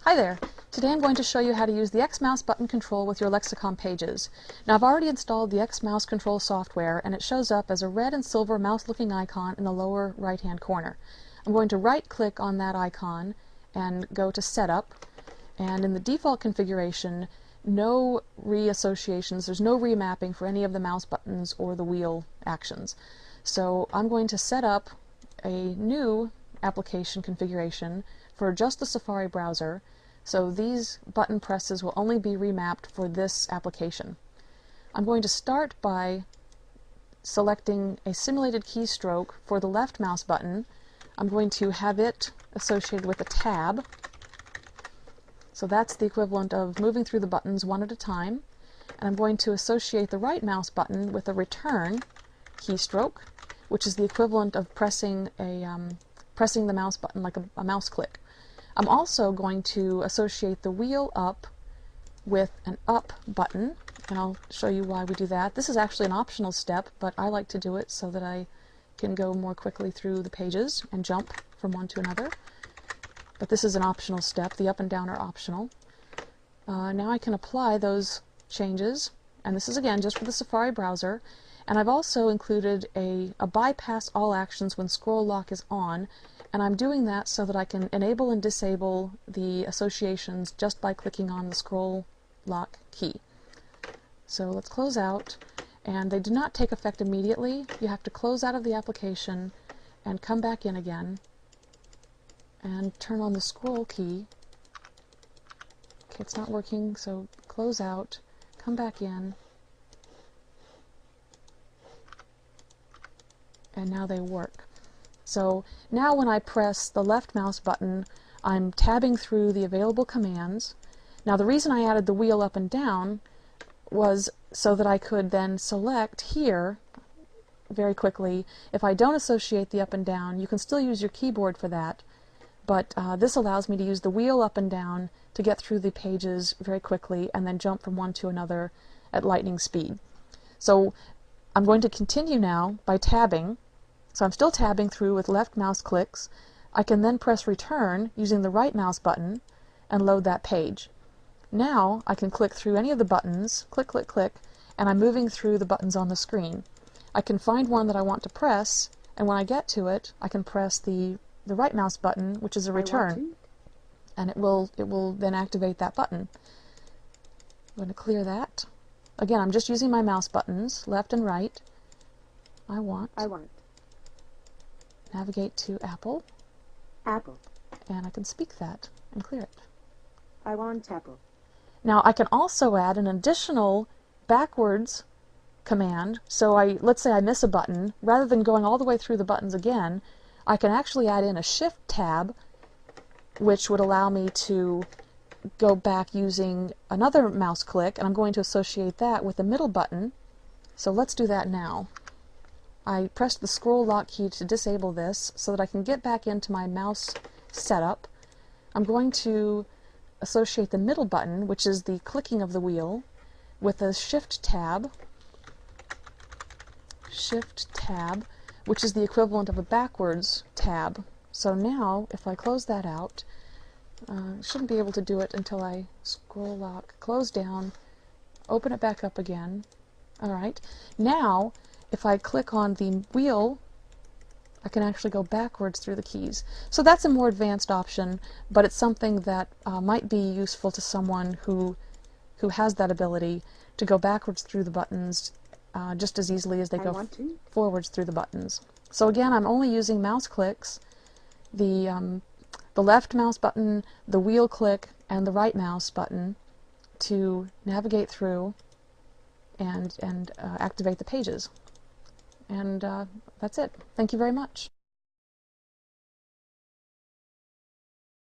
Hi there! Today I'm going to show you how to use the XMouse button control with your lexicon pages. Now I've already installed the XMouse control software and it shows up as a red and silver mouse looking icon in the lower right hand corner. I'm going to right click on that icon and go to Setup, and in the default configuration no reassociations, there's no remapping for any of the mouse buttons or the wheel actions. So I'm going to set up a new application configuration for just the Safari browser, so these button presses will only be remapped for this application. I'm going to start by selecting a simulated keystroke for the left mouse button. I'm going to have it associated with a tab, so that's the equivalent of moving through the buttons one at a time. And I'm going to associate the right mouse button with a return keystroke, which is the equivalent of pressing the mouse button like a mouse click. I'm also going to associate the wheel up with an up button, and I'll show you why we do that. This is actually an optional step, but I like to do it so that I can go more quickly through the pages and jump from one to another. But this is an optional step. The up and down are optional. Now I can apply those changes, and this is again just for the Safari browser. And I've also included a bypass all actions when scroll lock is on, and I'm doing that so that I can enable and disable the associations just by clicking on the scroll lock key. So let's close out, and they do not take effect immediately. You have to close out of the application and come back in again and turn on the scroll key. Okay, it's not working, so close out, come back in, and now they work. So now when I press the left mouse button, I'm tabbing through the available commands. Now the reason I added the wheel up and down was so that I could then select here very quickly. If I don't associate the up and down, you can still use your keyboard for that, but this allows me to use the wheel up and down to get through the pages very quickly and then jump from one to another at lightning speed. So I'm going to continue now by tabbing. So I'm still tabbing through with left mouse clicks. I can then press return using the right mouse button and load that page. Now I can click through any of the buttons, click, click, click, and I'm moving through the buttons on the screen. I can find one that I want to press, and when I get to it, I can press the right mouse button, which is a return, and it will then activate that button. I'm going to clear that. Again, I'm just using my mouse buttons, left and right. I want navigate to Apple, and I can speak that and clear it. I want Apple. Now I can also add an additional backwards command. So let's say I miss a button. Rather than going all the way through the buttons again, I can actually add in a shift tab, which would allow me to go back using another mouse click, and I'm going to associate that with the middle button. So let's do that now. I pressed the scroll lock key to disable this so that I can get back into my mouse setup. I'm going to associate the middle button, which is the clicking of the wheel, with a shift tab, which is the equivalent of a backwards tab. So now if I close that out, I shouldn't be able to do it until I scroll lock, close down, open it back up again. Alright, now if I click on the wheel, I can actually go backwards through the keys. So that's a more advanced option, but it's something that might be useful to someone who has that ability to go backwards through the buttons just as easily as they go forwards through the buttons. So again, I'm only using mouse clicks, the left mouse button, the wheel click, and the right mouse button to navigate through and activate the pages. And that's it. Thank you very much.